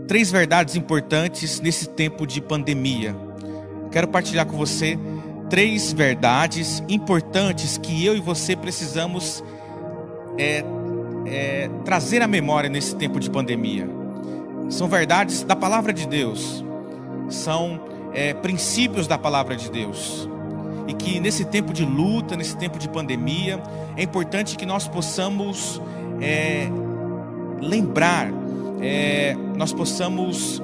três verdades importantes nesse tempo de pandemia. Quero partilhar com você três verdades importantes que eu e você precisamos trazer à memória nesse tempo de pandemia. São verdades da palavra de Deus, são princípios da palavra de Deus, e que nesse tempo de luta, nesse tempo de pandemia, é importante que nós possamos lembrar, nós possamos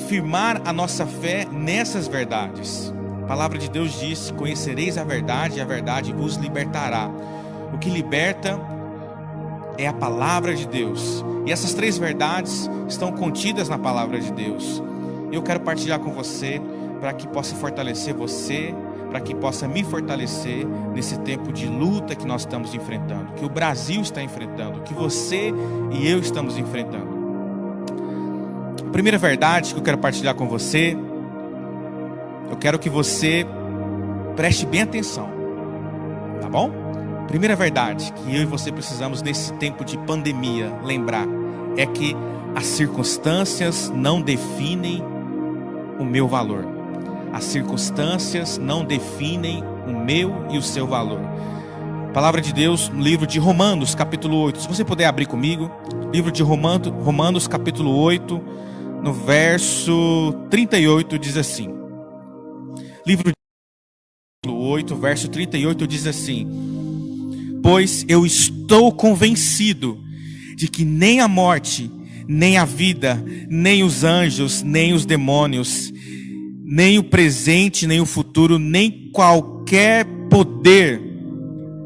firmar a nossa fé nessas verdades. A palavra de Deus diz: conhecereis a verdade e a verdade vos libertará. O que liberta é a palavra de Deus, e essas três verdades estão contidas na palavra de Deus. Eu quero partilhar com você para que possa fortalecer você, para que possa me fortalecer nesse tempo de luta que nós estamos enfrentando, que o Brasil está enfrentando, que você e eu estamos enfrentando. A primeira verdade que eu quero partilhar com você, eu quero que você preste bem atenção, tá bom? Primeira verdade que eu e você precisamos nesse tempo de pandemia lembrar é que as circunstâncias não definem o meu valor. As circunstâncias não definem o meu e o seu valor. Palavra de Deus no livro de Romanos, capítulo 8. Se você puder abrir comigo, livro de Romanos, capítulo 8, no verso 38, diz assim. Livro de 8, verso 38 diz assim: pois eu estou convencido de que nem a morte, nem a vida, nem os anjos, nem os demônios, nem o presente, nem o futuro, nem qualquer poder,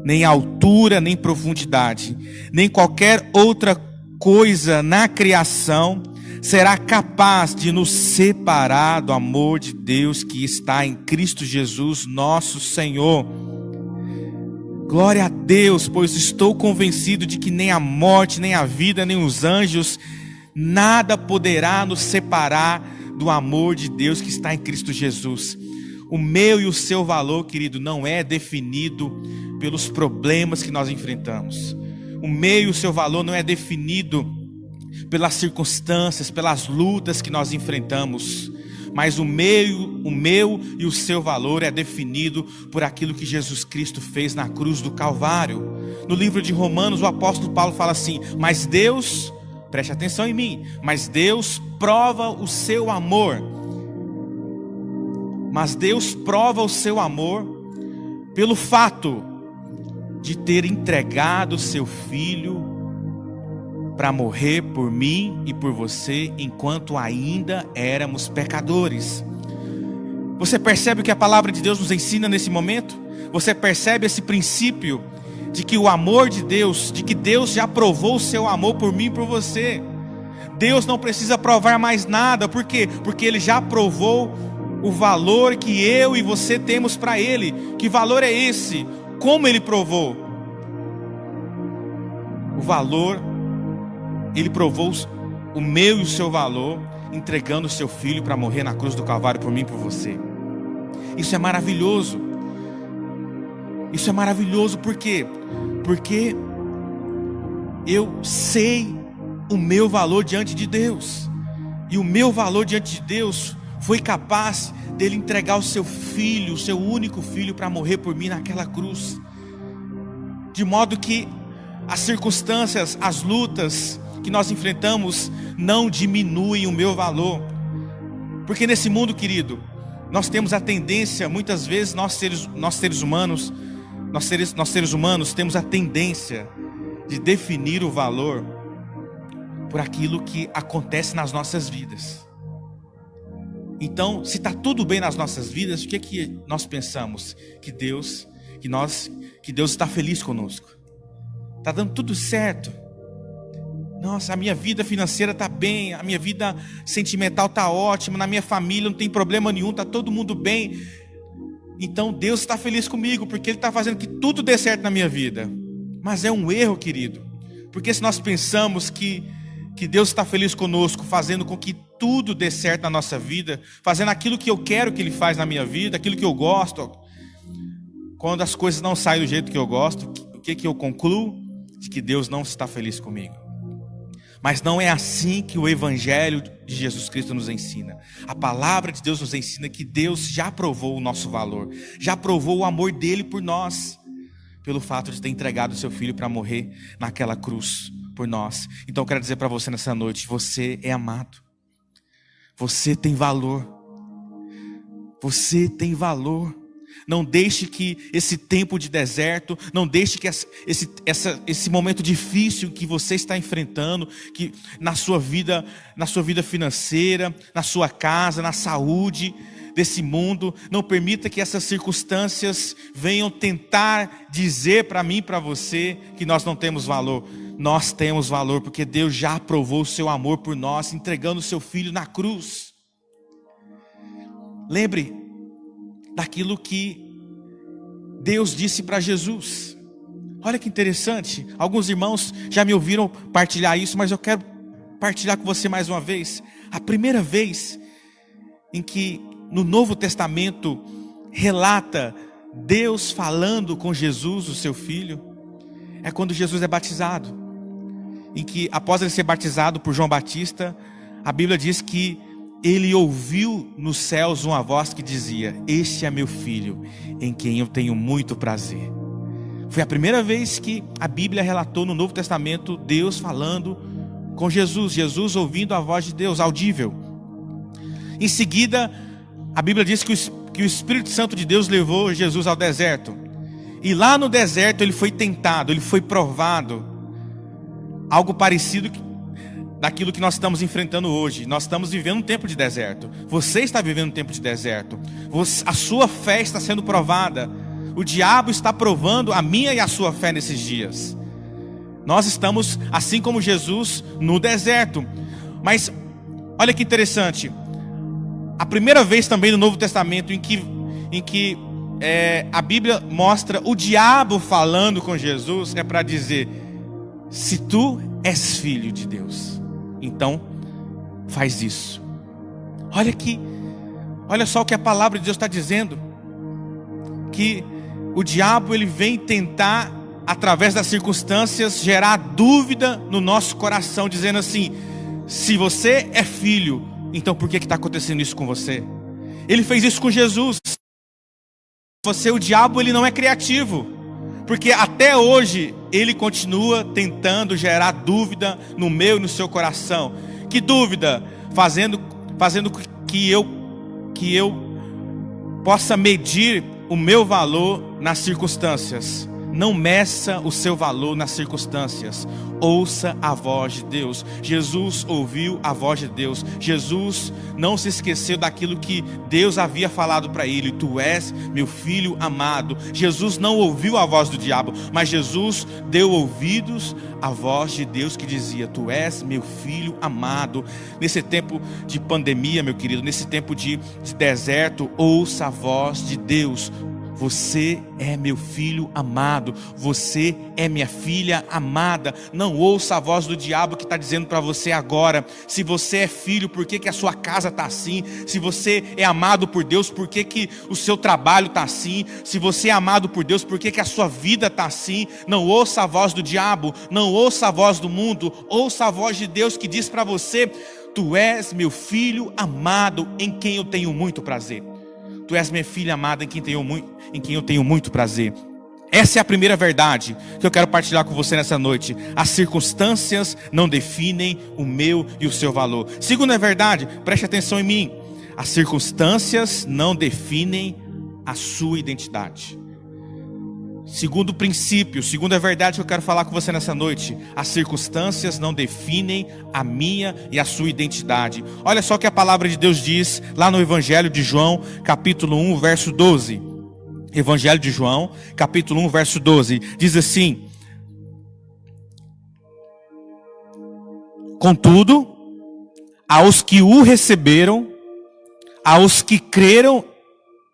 nem altura, nem profundidade, nem qualquer outra coisa na criação será capaz de nos separar do amor de Deus que está em Cristo Jesus, nosso Senhor. Glória a Deus, pois estou convencido de que nem a morte, nem a vida, nem os anjos, nada poderá nos separar do amor de Deus que está em Cristo Jesus. O meu e o seu valor, querido, não é definido pelos problemas que nós enfrentamos. O meu e o seu valor não é definido pelas circunstâncias, pelas lutas que nós enfrentamos. Mas o meu e o seu valor é definido por aquilo que Jesus Cristo fez na cruz do Calvário. No livro de Romanos, o apóstolo Paulo fala assim: mas Deus, preste atenção em mim, mas Deus prova o seu amor. Mas Deus prova o seu amor pelo fato de ter entregado seu Filho para morrer por mim e por você, enquanto ainda éramos pecadores. Você percebe o que a palavra de Deus nos ensina nesse momento? Você percebe esse princípio de que o amor de Deus, de que Deus já provou o seu amor por mim e por você. Deus não precisa provar mais nada. Por quê? Porque Ele já provou o valor que eu e você temos para Ele. Que valor é esse? Como Ele provou? O valor, Ele provou o meu e o seu valor, entregando o seu Filho para morrer na cruz do Calvário por mim e por você. Isso é maravilhoso. Isso é maravilhoso por quê? Porque eu sei o meu valor diante de Deus. E o meu valor diante de Deus foi capaz dele entregar o seu Filho, o seu único Filho, para morrer por mim naquela cruz. De modo que as circunstâncias, as lutas que nós enfrentamos não diminuem o meu valor. Porque nesse mundo, querido, nós temos a tendência, muitas vezes nós seres humanos temos a tendência de definir o valor por aquilo que acontece nas nossas vidas. Então, se está tudo bem nas nossas vidas, o que é que nós pensamos? Que Deus está feliz conosco. Está dando tudo certo. Nossa, a minha vida financeira está bem, a minha vida sentimental está ótima, na minha família não tem problema nenhum, está todo mundo bem. Então Deus está feliz comigo, porque Ele está fazendo que tudo dê certo na minha vida. Mas é um erro, querido. Porque se nós pensamos que Deus está feliz conosco, fazendo com que tudo dê certo na nossa vida, fazendo aquilo que eu quero que Ele faz na minha vida, aquilo que eu gosto, quando as coisas não saem do jeito que eu gosto, o que eu concluo? De que Deus não está feliz comigo. Mas não é assim que o Evangelho de Jesus Cristo nos ensina. A palavra de Deus nos ensina que Deus já provou o nosso valor, já provou o amor dele por nós, pelo fato de ter entregado o seu filho para morrer naquela cruz por nós. Então eu quero dizer para você nessa noite, você é amado. Você tem valor. Você tem valor. Não deixe que esse tempo de deserto, não deixe que esse momento difícil que você está enfrentando, que na sua vida financeira, na sua casa, na saúde desse mundo, não permita que essas circunstâncias venham tentar dizer para mim e para você que nós não temos valor. Nós temos valor porque Deus já provou o seu amor por nós, entregando o seu filho na cruz. Lembre daquilo que Deus disse para Jesus. Olha que interessante, alguns irmãos já me ouviram partilhar isso, mas eu quero partilhar com você mais uma vez. A primeira vez em que no Novo Testamento relata Deus falando com Jesus, o seu filho, é quando Jesus é batizado. Em que após ele ser batizado por João Batista, a Bíblia diz que ele ouviu nos céus uma voz que dizia: este é meu filho, em quem eu tenho muito prazer. Foi a primeira vez que a Bíblia relatou no Novo Testamento Deus falando com Jesus, Jesus ouvindo a voz de Deus, audível. Em seguida, a Bíblia diz que o Espírito Santo de Deus levou Jesus ao deserto. E lá no deserto ele foi tentado, ele foi provado. Algo parecido daquilo que nós estamos enfrentando hoje. Nós estamos vivendo um tempo de deserto. Você está vivendo um tempo de deserto. A sua fé está sendo provada. O diabo está provando a minha e a sua fé nesses dias. Nós estamos, assim como Jesus, no deserto. Mas olha que interessante. A primeira vez também no Novo Testamento em que a Bíblia mostra o diabo falando com Jesus, é para dizer: se tu és filho de Deus, então faz isso. Olha só o que a palavra de Deus está dizendo. Que o diabo ele vem tentar, através das circunstâncias, gerar dúvida no nosso coração, dizendo assim: se você é filho, então por que está acontecendo isso com você? Ele fez isso com Jesus. O diabo ele não é criativo, porque até hoje ele continua tentando gerar dúvida no meu e no seu coração. Que dúvida? Fazendo que eu possa medir o meu valor nas circunstâncias. Não meça o seu valor nas circunstâncias. Ouça a voz de Deus. Jesus ouviu a voz de Deus. Jesus não se esqueceu daquilo que Deus havia falado para ele: tu és meu filho amado. Jesus não ouviu a voz do diabo, mas Jesus deu ouvidos à voz de Deus que dizia: tu és meu filho amado. Nesse tempo de pandemia, meu querido, nesse tempo de deserto, ouça a voz de Deus. Você é meu filho amado. Você é minha filha amada. Não ouça a voz do diabo que está dizendo para você agora: se você é filho, por que a sua casa está assim? Se você é amado por Deus, por que o seu trabalho está assim? Se você é amado por Deus, por que a sua vida está assim? Não ouça a voz do diabo. Não ouça a voz do mundo. Ouça a voz de Deus que diz para você: tu és meu filho amado, em quem eu tenho muito prazer. Tu és minha filha amada, em quem eu tenho muito prazer. Essa é a primeira verdade que eu quero partilhar com você nessa noite. As circunstâncias não definem o meu e o seu valor. Segunda verdade, preste atenção em mim. As circunstâncias não definem a sua identidade. Segundo princípio, segunda verdade que eu quero falar com você nessa noite: as circunstâncias não definem a minha e a sua identidade. Olha só o que a palavra de Deus diz lá no Evangelho de João, capítulo 1, verso 12. Evangelho de João, capítulo 1, verso 12. Diz assim: contudo, aos que o receberam, aos que creram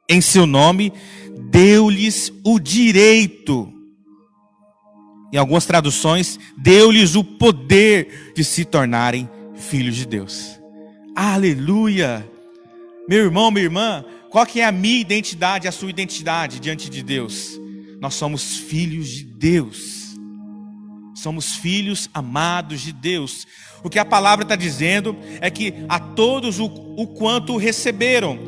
em seu nome, deu-lhes o direito. Em algumas traduções, deu-lhes o poder de se tornarem filhos de Deus. Aleluia! Meu irmão, minha irmã, qual que é a minha identidade, a sua identidade diante de Deus? Nós somos filhos de Deus. Somos filhos amados de Deus. O que a palavra está dizendo é que a todos o quanto o receberam.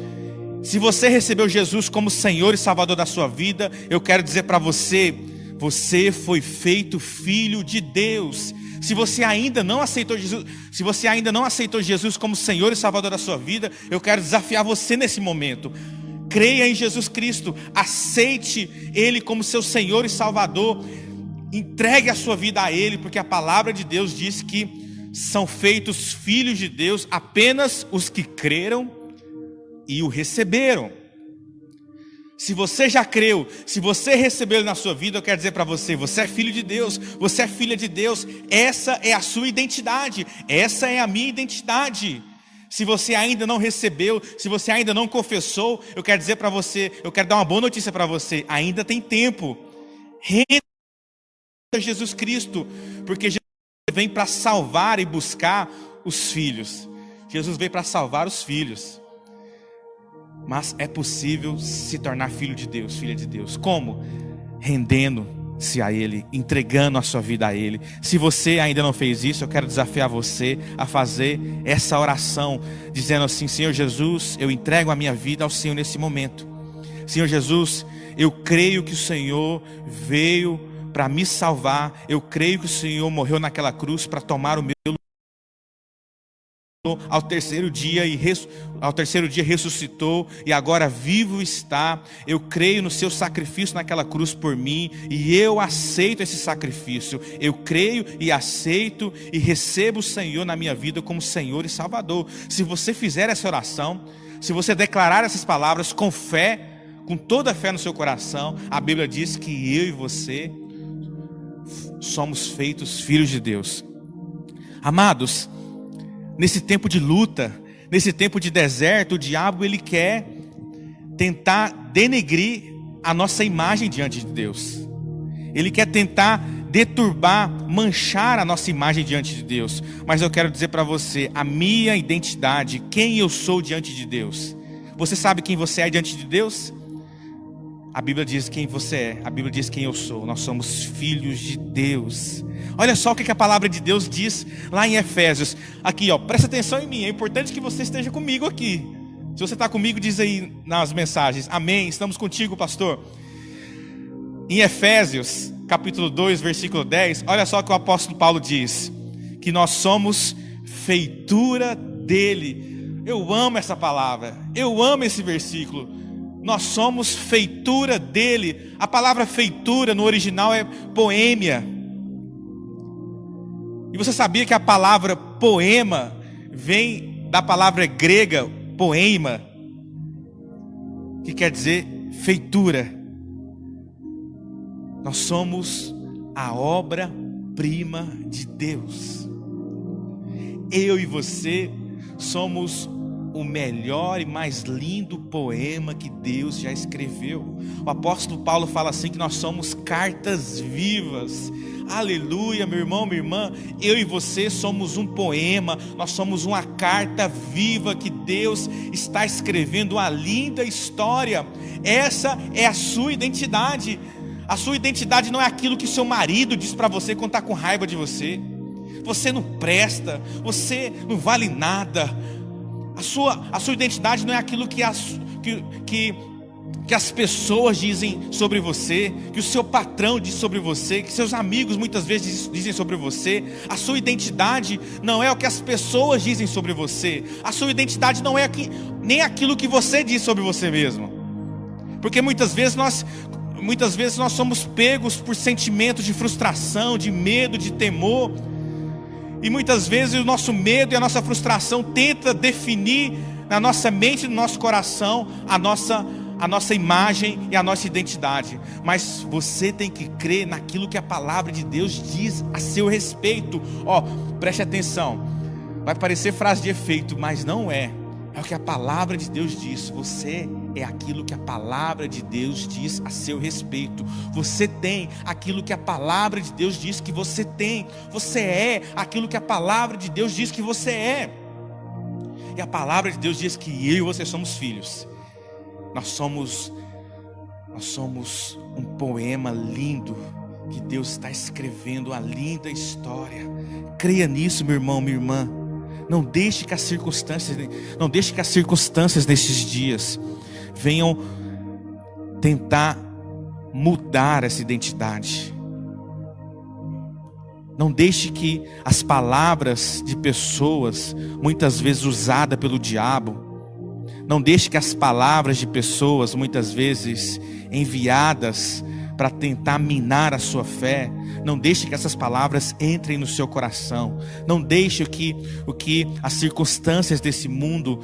Se você recebeu Jesus como Senhor e Salvador da sua vida, eu quero dizer para você, você foi feito filho de Deus. Se você ainda não aceitou Jesus como Senhor e Salvador da sua vida, eu quero desafiar você nesse momento. Creia em Jesus Cristo, aceite Ele como seu Senhor e Salvador, entregue a sua vida a Ele, porque a palavra de Deus diz que são feitos filhos de Deus apenas os que creram e o receberam. Se você já creu, se você recebeu Ele na sua vida, eu quero dizer para você, você é filho de Deus, você é filha de Deus, essa é a sua identidade, essa é a minha identidade. Se você ainda não recebeu, se você ainda não confessou, eu quero dizer para você, eu quero dar uma boa notícia para você, ainda tem tempo. Renda Jesus Cristo, porque Jesus vem para salvar e buscar os filhos. Jesus veio para salvar os filhos. Mas é possível se tornar filho de Deus, filha de Deus. Como? Rendendo-se a Ele, entregando a sua vida a Ele. Se você ainda não fez isso, eu quero desafiar você a fazer essa oração, dizendo assim: Senhor Jesus, eu entrego a minha vida ao Senhor nesse momento. Senhor Jesus, eu creio que o Senhor veio para me salvar. Eu creio que o Senhor morreu naquela cruz para tomar o meu lugar. Ao terceiro dia ressuscitou e agora vivo está. Eu creio no seu sacrifício naquela cruz por mim e eu aceito esse sacrifício. Eu creio e aceito e recebo o Senhor na minha vida como Senhor e Salvador. Se você fizer essa oração, se você declarar essas palavras com fé, com toda a fé no seu coração, a Bíblia diz que eu e você somos feitos filhos de Deus. Amados, nesse tempo de luta, nesse tempo de deserto, o diabo ele quer tentar denegrir a nossa imagem diante de Deus. Ele quer tentar deturbar, manchar a nossa imagem diante de Deus. Mas eu quero dizer para você, a minha identidade, quem eu sou diante de Deus. Você sabe quem você é diante de Deus? A Bíblia diz quem você é, a Bíblia diz quem eu sou. Nós somos filhos de Deus. Olha só o que a palavra de Deus diz lá em Efésios. Aqui, ó, presta atenção em mim. É importante que você esteja comigo aqui. Se você está comigo, diz aí nas mensagens: amém, estamos contigo, pastor. Em Efésios, capítulo 2, versículo 10, olha só o que o apóstolo Paulo diz: que nós somos feitura dele. Eu amo essa palavra, eu amo esse versículo. Nós somos feitura dele. A palavra feitura no original é poêmia. E você sabia que a palavra poema vem da palavra grega poema, que quer dizer feitura. Nós somos a obra-prima de Deus. Eu e você somos o melhor e mais lindo poema que Deus já escreveu. O apóstolo Paulo fala assim que nós somos cartas vivas. Aleluia, meu irmão, minha irmã. Eu e você somos um poema. Nós somos uma carta viva que Deus está escrevendo uma linda história. Essa é a sua identidade. A sua identidade não é aquilo que seu marido diz para você quando está com raiva de você. Você não presta, você não vale nada. A sua identidade não é aquilo que as pessoas dizem sobre você, que o seu patrão diz sobre você, que seus amigos muitas vezes dizem sobre você. A sua identidade não é o que as pessoas dizem sobre você. A sua identidade não é nem aquilo que você diz sobre você mesmo. Porque muitas vezes nós somos pegos por sentimentos de frustração, de medo, de temor. E muitas vezes o nosso medo e a nossa frustração tenta definir na nossa mente e no nosso coração a nossa imagem e a nossa identidade. Mas você tem que crer naquilo que a palavra de Deus diz a seu respeito. Ó, preste atenção. Vai parecer frase de efeito, mas não é. É o que a palavra de Deus diz. Você é aquilo que a palavra de Deus diz a seu respeito. Você tem aquilo que a palavra de Deus diz que você tem. Você é aquilo que a palavra de Deus diz que você é. E a palavra de Deus diz que eu e você somos filhos. Nós somos um poema lindo que Deus está escrevendo a linda história. Creia nisso, meu irmão, minha irmã. Não deixe que as circunstâncias desses dias venham tentar mudar essa identidade. Não deixe que as palavras de pessoas, muitas vezes usadas pelo diabo, não deixe que as palavras de pessoas, muitas vezes enviadas para tentar minar a sua fé, não deixe que essas palavras entrem no seu coração. Não deixe o que as circunstâncias desse mundo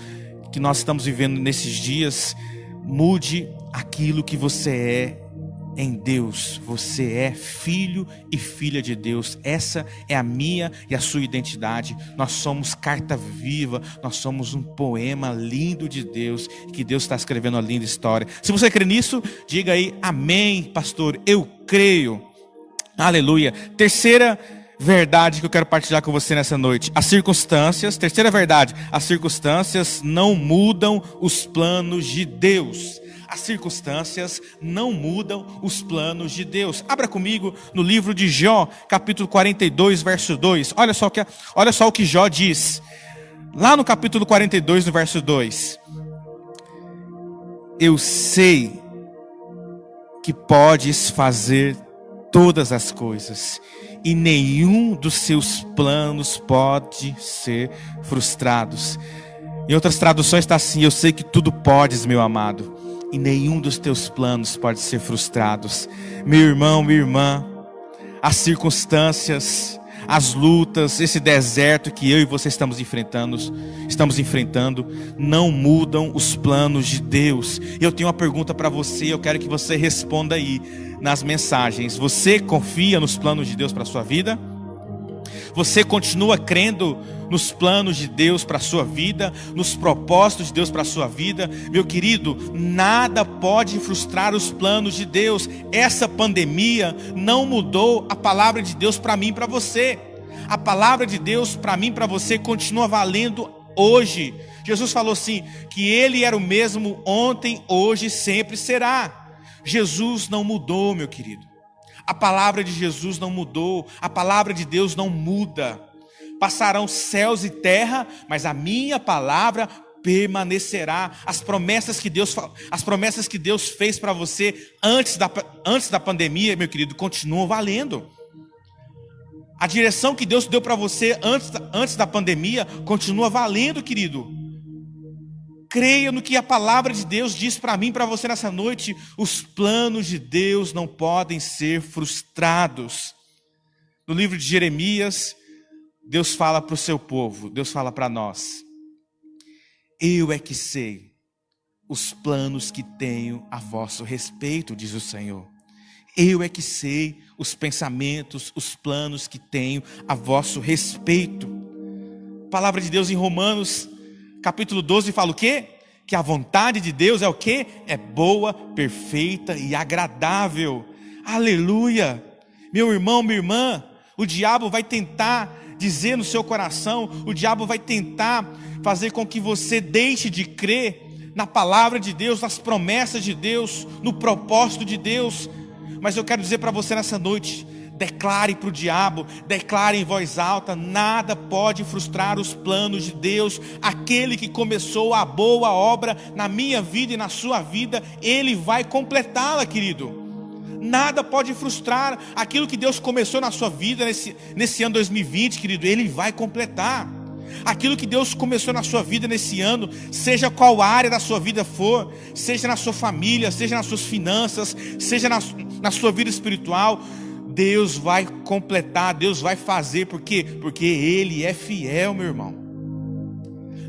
que nós estamos vivendo nesses dias mude aquilo que você é em Deus. Você é filho e filha de Deus. Essa é a minha e a sua identidade. Nós somos carta viva, nós somos um poema lindo de Deus, que Deus está escrevendo uma linda história. Se você crê nisso, diga aí, amém, pastor, eu creio. Aleluia. Terceira verdade que eu quero partilhar com você nessa noite. Terceira verdade, as circunstâncias não mudam os planos de Deus. As circunstâncias não mudam os planos de Deus. Abra comigo no livro de Jó, capítulo 42, verso 2. Olha só o que Jó diz. Lá no capítulo 42, no verso 2. Eu sei que podes fazer todas as coisas, e nenhum dos seus planos pode ser frustrados. Em outras traduções está assim: eu sei que tudo podes, meu amado, e nenhum dos teus planos pode ser frustrados. Meu irmão, minha irmã, as circunstâncias, as lutas, esse deserto que eu e você estamos enfrentando, não mudam os planos de Deus. E eu tenho uma pergunta para você, eu quero que você responda aí nas mensagens. Você confia nos planos de Deus para a sua vida? Você continua crendo nos planos de Deus para a sua vida, nos propósitos de Deus para a sua vida? Meu querido, nada pode frustrar os planos de Deus. Essa pandemia não mudou a palavra de Deus para mim e para você. A palavra de Deus para mim e para você continua valendo hoje. Jesus falou assim, que Ele era o mesmo ontem, hoje e sempre será. Jesus não mudou, meu querido. A palavra de Jesus não mudou. A palavra de Deus não muda. Passarão céus e terra, mas a minha palavra permanecerá. As promessas que Deus fez para você antes da pandemia, meu querido, continuam valendo. A direção que Deus deu para você antes da pandemia continua valendo, querido. Creia no que a palavra de Deus diz para mim e para você nessa noite. Os planos de Deus não podem ser frustrados. No livro de Jeremias, Deus fala para o seu povo, Deus fala para nós: eu é que sei os planos que tenho a vosso respeito, diz o Senhor. Eu é que sei os pensamentos, os planos que tenho a vosso respeito. A palavra de Deus em Romanos capítulo 12 fala o quê? Que a vontade de Deus é o quê? É boa, perfeita e agradável. Aleluia! Meu irmão, minha irmã, o diabo vai tentar dizer no seu coração, o diabo vai tentar fazer com que você deixe de crer na palavra de Deus, nas promessas de Deus, no propósito de Deus. Mas eu quero dizer para você nessa noite: declare para o diabo, declare em voz alta: nada pode frustrar os planos de Deus. Aquele que começou a boa obra na minha vida e na sua vida, Ele vai completá-la, querido. Nada pode frustrar aquilo que Deus começou na sua vida nesse ano 2020, querido. Ele vai completar. Aquilo que Deus começou na sua vida nesse ano, seja qual área da sua vida for, seja na sua família, seja nas suas finanças, seja na sua vida espiritual, Deus vai completar, Deus vai fazer. Por quê? Porque Ele é fiel, meu irmão.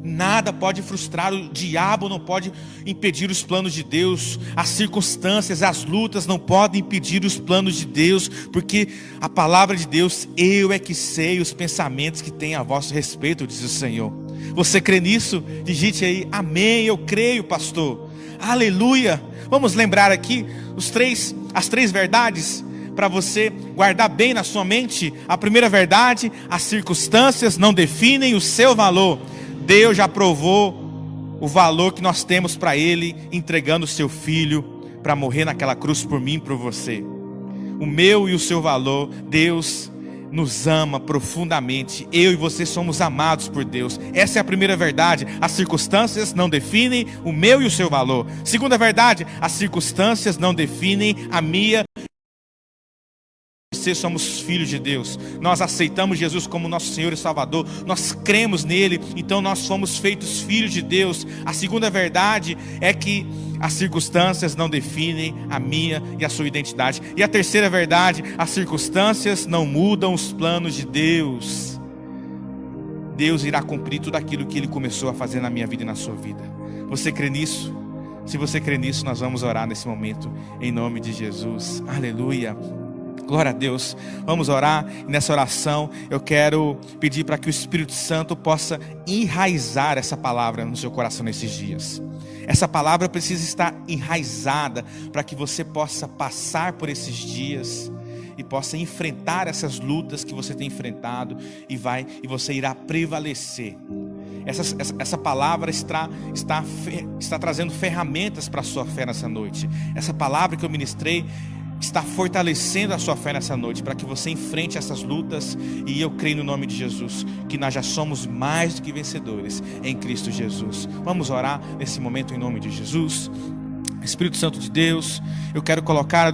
Nada pode frustrar, o diabo não pode impedir os planos de Deus. As circunstâncias, as lutas não podem impedir os planos de Deus, porque a palavra de Deus: eu é que sei os pensamentos que tenho a vosso respeito, diz o Senhor. Você crê nisso? Digite aí, amém, eu creio, pastor. Aleluia. Vamos lembrar aqui as três verdades para você guardar bem na sua mente. A primeira verdade: as circunstâncias não definem o seu valor. Deus já provou o valor que nós temos para Ele, entregando o seu Filho para morrer naquela cruz por mim e por você. o meu e o seu valor. Deus nos ama profundamente. Eu e você somos amados por Deus. Essa é a primeira verdade. As circunstâncias não definem o meu e o seu valor. Segunda verdade, as circunstâncias não definem a minha. Você somos filhos de Deus. Nós aceitamos Jesus como nosso Senhor e Salvador. Nós cremos nele, então nós fomos feitos filhos de Deus. A segunda verdade é que as circunstâncias não definem a minha e a sua identidade. E a terceira verdade, as circunstâncias não mudam os planos de Deus. Deus irá cumprir tudo aquilo que Ele começou a fazer na minha vida e na sua vida. Você crê nisso? Se você crê nisso, nós vamos orar nesse momento, em nome de Jesus. Aleluia. Glória a Deus. Vamos orar. E nessa oração eu quero pedir para que o Espírito Santo possa enraizar essa palavra no seu coração nesses dias. Essa palavra precisa estar enraizada para que você possa passar por esses dias e possa enfrentar essas lutas que você tem enfrentado e você irá prevalecer. Essa palavra está trazendo ferramentas para a sua fé nessa noite. Essa palavra que eu ministrei está fortalecendo a sua fé nessa noite, para que você enfrente essas lutas. E eu creio no nome de Jesus, que nós já somos mais do que vencedores em Cristo Jesus. Vamos orar nesse momento em nome de Jesus. Espírito Santo de Deus, eu quero colocar